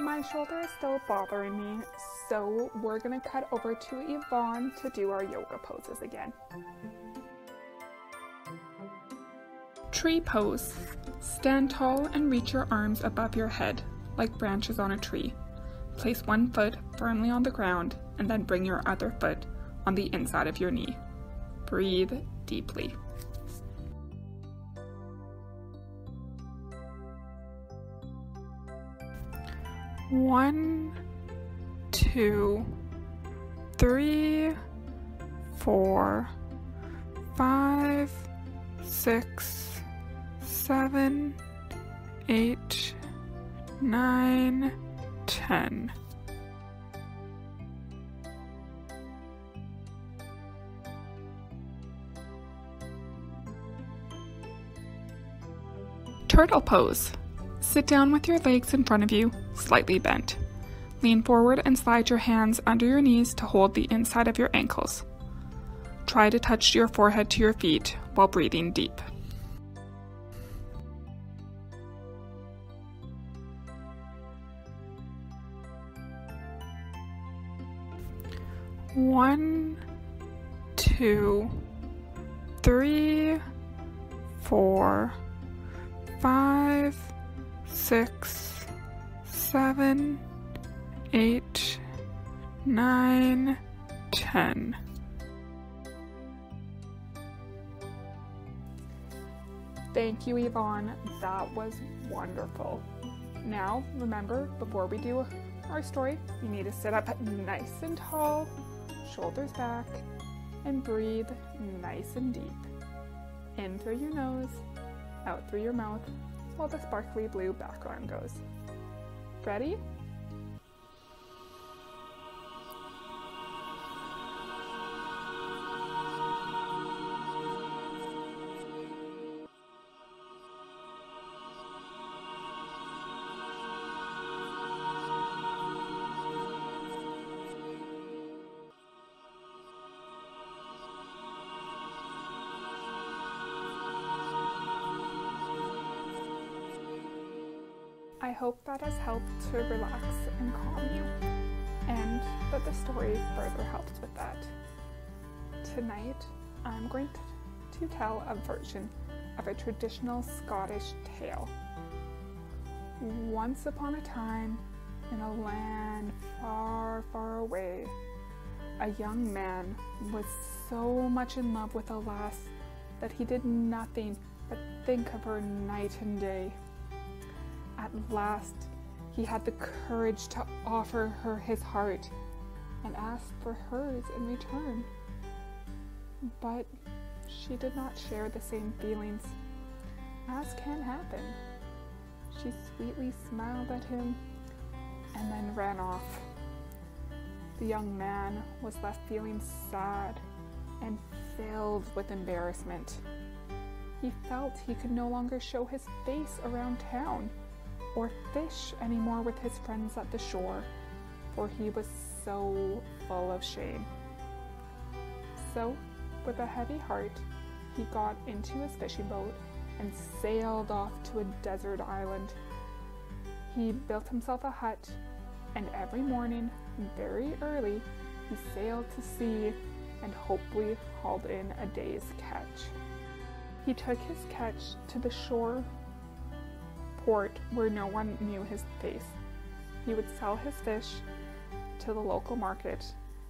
My shoulder is still bothering me, so we're gonna cut over to Yvonne to do our yoga poses again. Tree pose. Stand tall and reach your arms above your head, like branches on a tree. Place one foot firmly on the ground and then bring your other foot on the inside of your knee. Breathe deeply. One, 2, 3, 4, 5, 6, 7, 8, 9, 10. Turtle pose. Sit down with your legs in front of you, slightly bent. Lean forward and slide your hands under your knees to hold the inside of your ankles. Try to touch your forehead to your feet while breathing deep. One, 2, 3, 4, 5, 6, 7, 8, 9, 10. Thank you, Yvonne. That was wonderful. Now, remember, before we do our story, you need to sit up nice and tall, shoulders back, and breathe nice and deep. In through your nose, out through your mouth, while the sparkly blue background goes. Ready? I hope that has helped to relax and calm you, and that the story further helps with that. Tonight, I'm going to tell a version of a traditional Scottish tale. Once upon a time, in a land far, far away, a young man was so much in love with a lass that he did nothing but think of her night and day. At last, he had the courage to offer her his heart and ask for hers in return. But she did not share the same feelings, as can happen. She sweetly smiled at him and then ran off. The young man was left feeling sad and filled with embarrassment. He felt he could no longer show his face around town or fish anymore with his friends at the shore, for he was so full of shame. So, with a heavy heart, he got into his fishing boat and sailed off to a desert island. He built himself a hut, and every morning, very early, he sailed to sea and hopefully hauled in a day's catch. He took his catch to the shore port where no one knew his face. He would sell his fish to the local market,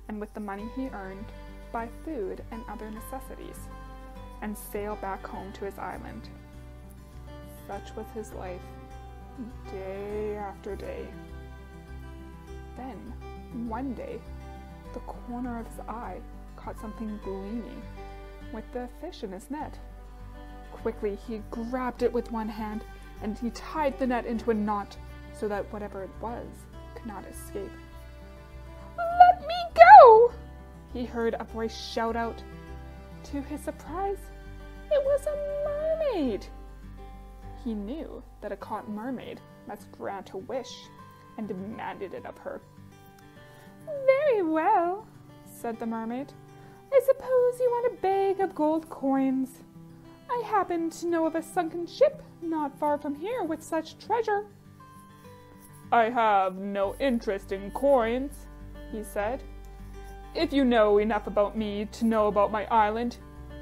and with the money he earned, buy food and other necessities, and sail back home to his island. Such was his life, day after day. Then, one day, the corner of his eye caught something gleaming with the fish in his net. Quickly, he grabbed it with one hand, and he tied the net into a knot so that whatever it was could not escape. "Let me go!" he heard a voice shout out. To his surprise, it was a mermaid. He knew that a caught mermaid must grant a wish and demanded it of her. "Very well," said the mermaid. "I suppose you want a bag of gold coins. I happen to know of a sunken ship not far from here with such treasure." I have no interest in coins, he said. If you know enough about me to know about my island,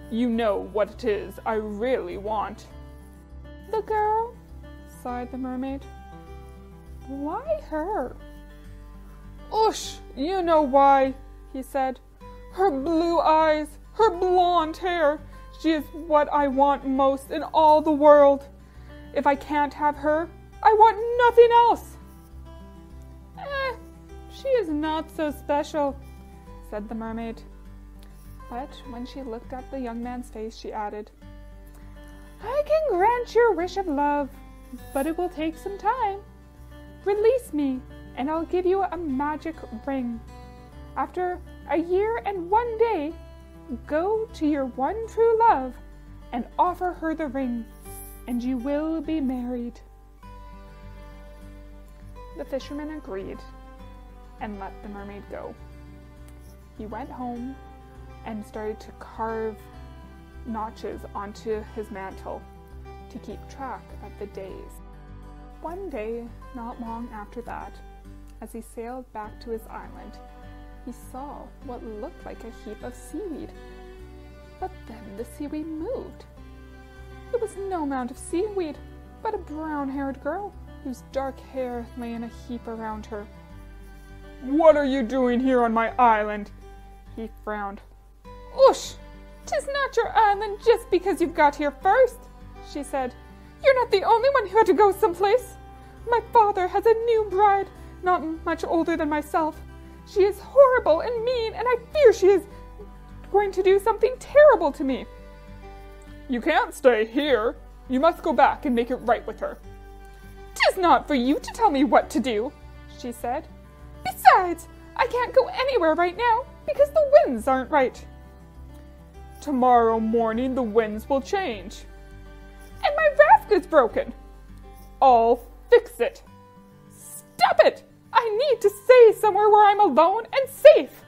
you know what it is I really want. The girl, sighed the mermaid. Why her? Oosh, you know why, he said. Her blue eyes, her blonde hair, she is what I want most in all the world. If I can't have her, I want nothing else. She is not so special, said the mermaid. But when she looked at the young man's face, she added, I can grant your wish of love, but it will take some time. Release me, and I'll give you a magic ring. After a year and 1 day, go to your one true love and offer her the ring, and you will be married. The fisherman agreed and let the mermaid go. He went home and started to carve notches onto his mantle to keep track of the days. One day, not long after that, as he sailed back to his island, he saw what looked like a heap of seaweed. But then the seaweed moved. It was no mound of seaweed, but a brown-haired girl whose dark hair lay in a heap around her. What are you doing here on my island? He frowned. Oosh! 'Tis not your island just because you've got here first, she said. You're not the only one who had to go someplace. My father has a new bride, not much older than myself. She is horrible and mean, and I fear she is going to do something terrible to me. You can't stay here. You must go back and make it right with her. 'Tis not for you to tell me what to do, she said. Besides, I can't go anywhere right now because the winds aren't right. Tomorrow morning the winds will change. And my raft is broken. I'll fix it. Stop it! I need to stay somewhere where I'm alone and safe.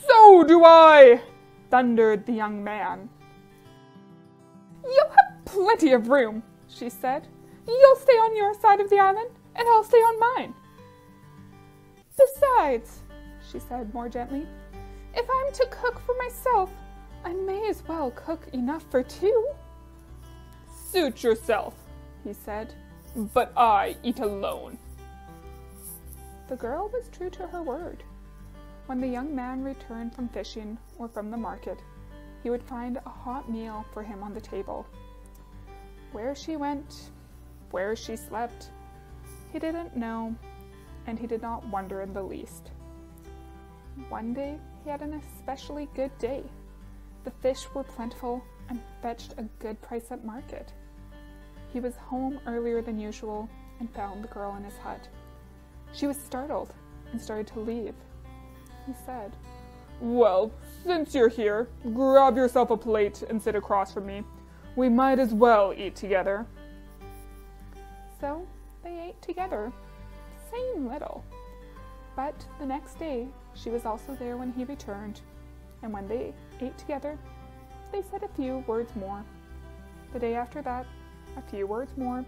So do I, thundered the young man. You'll have plenty of room, she said. You'll stay on your side of the island, and I'll stay on mine. Besides, she said more gently, if I'm to cook for myself, I may as well cook enough for two. Suit yourself, he said, but I eat alone. The girl was true to her word. When the young man returned from fishing or from the market, he would find a hot meal for him on the table. Where she went, where she slept, he didn't know, and he did not wonder in the least. One day he had an especially good day. The fish were plentiful and fetched a good price at market. He was home earlier than usual and found the girl in his hut. She was startled and started to leave. He said, Well, since you're here, grab yourself a plate and sit across from me. We might as well eat together. So they ate together, saying little. But the next day, she was also there when he returned, and when they ate together, they said a few words more. The day after that, a few words more,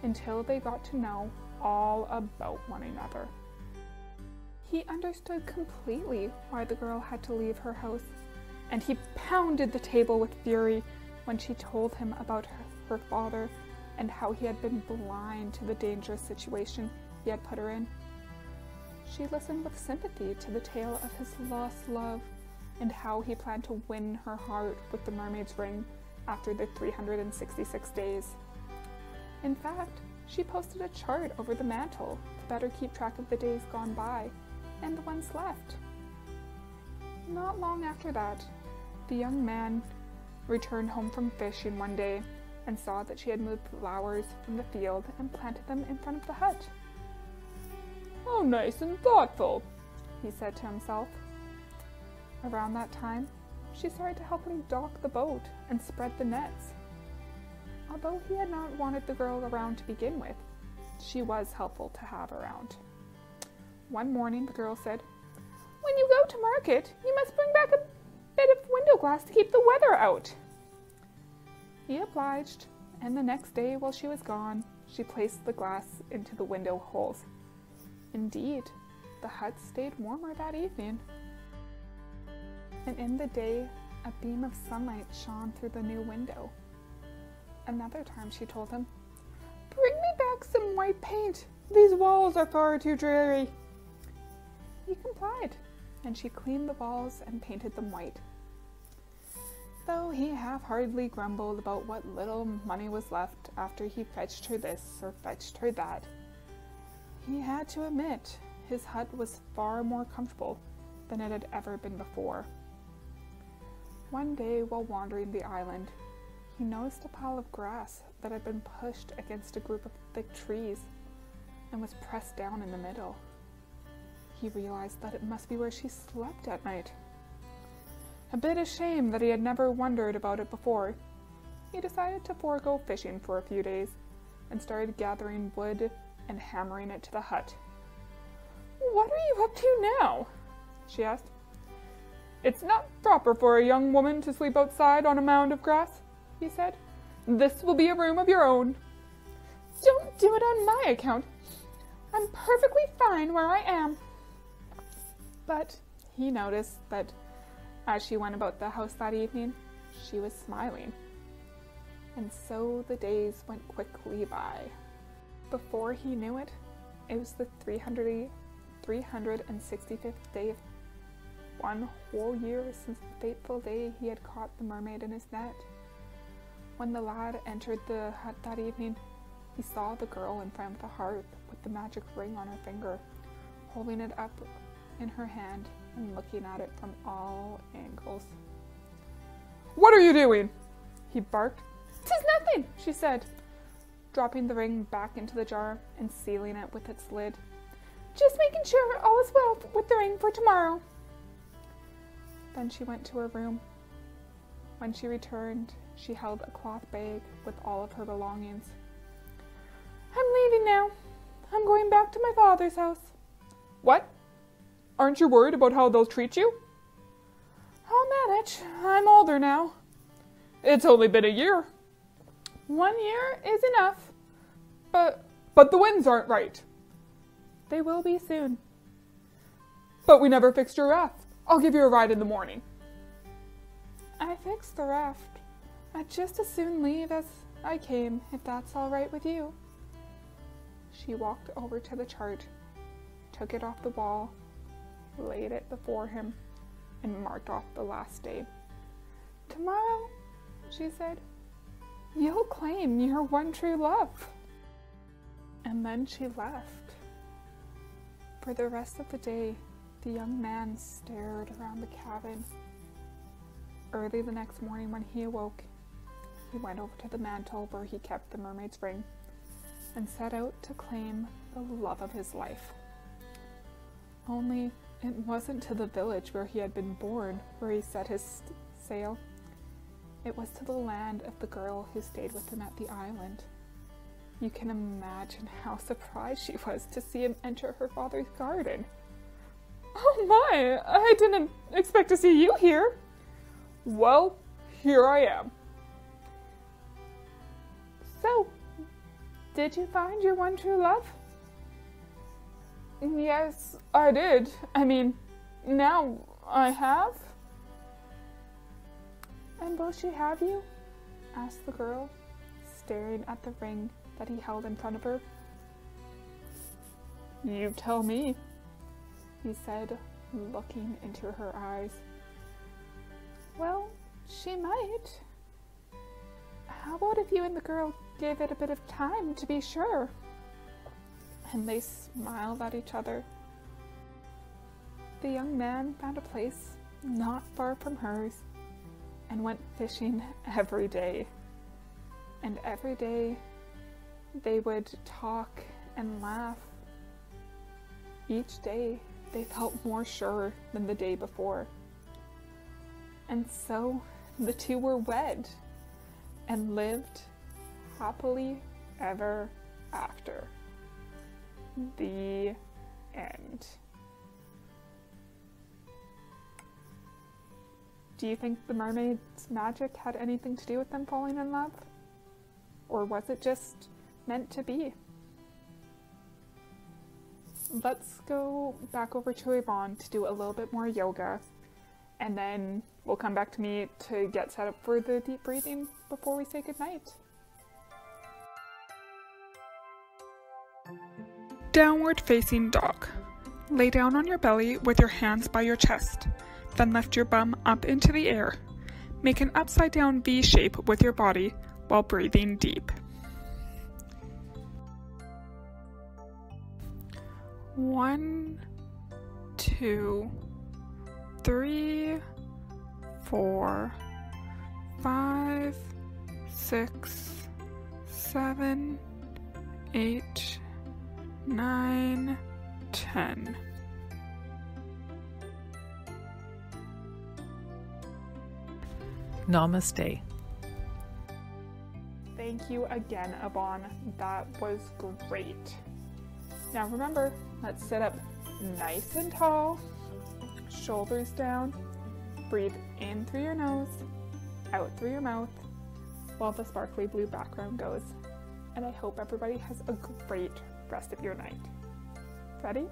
until they got to know all about one another. He understood completely why the girl had to leave her house, and he pounded the table with fury when she told him about her father and how he had been blind to the dangerous situation he had put her in. She listened with sympathy to the tale of his lost love and how he planned to win her heart with the mermaid's ring after the 366 days. In fact, she posted a chart over the mantle to better keep track of the days gone by and the ones left. Not long after that, the young man returned home from fishing one day and saw that she had moved flowers from the field and planted them in front of the hut. How nice and thoughtful, he said to himself. Around that time, she started to help him dock the boat and spread the nets. Although he had not wanted the girl around to begin with, she was helpful to have around. One morning, the girl said, When you go to market, you must bring back a bit of window glass to keep the weather out. He obliged, and the next day while she was gone, she placed the glass into the window holes. Indeed, the hut stayed warmer that evening. And in the day, a beam of sunlight shone through the new window. Another time she told him, "Bring me back some white paint. These walls are far too dreary." He complied, and she cleaned the walls and painted them white. Though he half-heartedly grumbled about what little money was left after he fetched her this or fetched her that, he had to admit his hut was far more comfortable than it had ever been before. One day, while wandering the island, he noticed a pile of grass that had been pushed against a group of thick trees and was pressed down in the middle. He realized that it must be where she slept at night. A bit ashamed that he had never wondered about it before, he decided to forego fishing for a few days and started gathering wood and hammering it to the hut. "What are you up to now?" she asked. "It's not proper for a young woman to sleep outside on a mound of grass," he said. "This will be a room of your own." "Don't do it on my account. I'm perfectly fine where I am." But he noticed that as she went about the house that evening, she was smiling. And so the days went quickly by. Before he knew it, it was the 365th day of one whole year since the fateful day he had caught the mermaid in his net. When the lad entered the hut that evening, he saw the girl in front of the hearth with the magic ring on her finger, holding it up in her hand and looking at it from all angles. "What are you doing?" he barked. "'Tis nothing," she said, dropping the ring back into the jar and sealing it with its lid. "Just making sure all is well with the ring for tomorrow." Then she went to her room. When she returned, she held a cloth bag with all of her belongings. "I'm leaving now. I'm going back to my father's house." "What? Aren't you worried about how they'll treat you?" "I'll manage. I'm older now." "It's only been a year." "1 year is enough." But the winds aren't right." "They will be soon." "But we never fixed your raft. I'll give you a ride in the morning." "I fixed the raft. I'd just as soon leave as I came, if that's all right with you." She walked over to the chart, took it off the wall, laid it before him, and marked off the last day. "Tomorrow," she said, "you'll claim your one true love." And then she left. For the rest of the day, the young man stared around the cabin. Early the next morning when he awoke, he went over to the mantel where he kept the mermaid's ring and set out to claim the love of his life. Only it wasn't to the village where he had been born where he set his sail. It was to the land of the girl who stayed with him at the island. You can imagine how surprised she was to see him enter her father's garden. "Oh my, I didn't expect to see you here." "Well, here I am." "So, did you find your one true love?" "Yes, I did. I mean, now I have." "And will she have you?" asked the girl, staring at the ring that he held in front of her. "You tell me," he said, looking into her eyes. "Well, she might. How about if you and the girl gave it a bit of time to be sure?" And they smiled at each other. The young man found a place not far from hers and went fishing every day. And every day they would talk and laugh. Each day they felt more sure than the day before. And so the two were wed and lived happily ever after. The end. Do you think the mermaid's magic had anything to do with them falling in love? Or was it just meant to be. Let's go back over to Yvonne to do a little bit more yoga, and then we'll come back to me to get set up for the deep breathing before we say goodnight. Downward facing dog. Lay down on your belly with your hands by your chest, then lift your bum up into the air. Make an upside down V shape with your body while breathing deep. 1, 2, 3, 4, 5, 6, 7, 8, 9, 10. Namaste. Thank you again, Yvonne. That was great. Now remember, let's sit up nice and tall, shoulders down, breathe in through your nose, out through your mouth, while the sparkly blue background goes. And I hope everybody has a great rest of your night. Ready?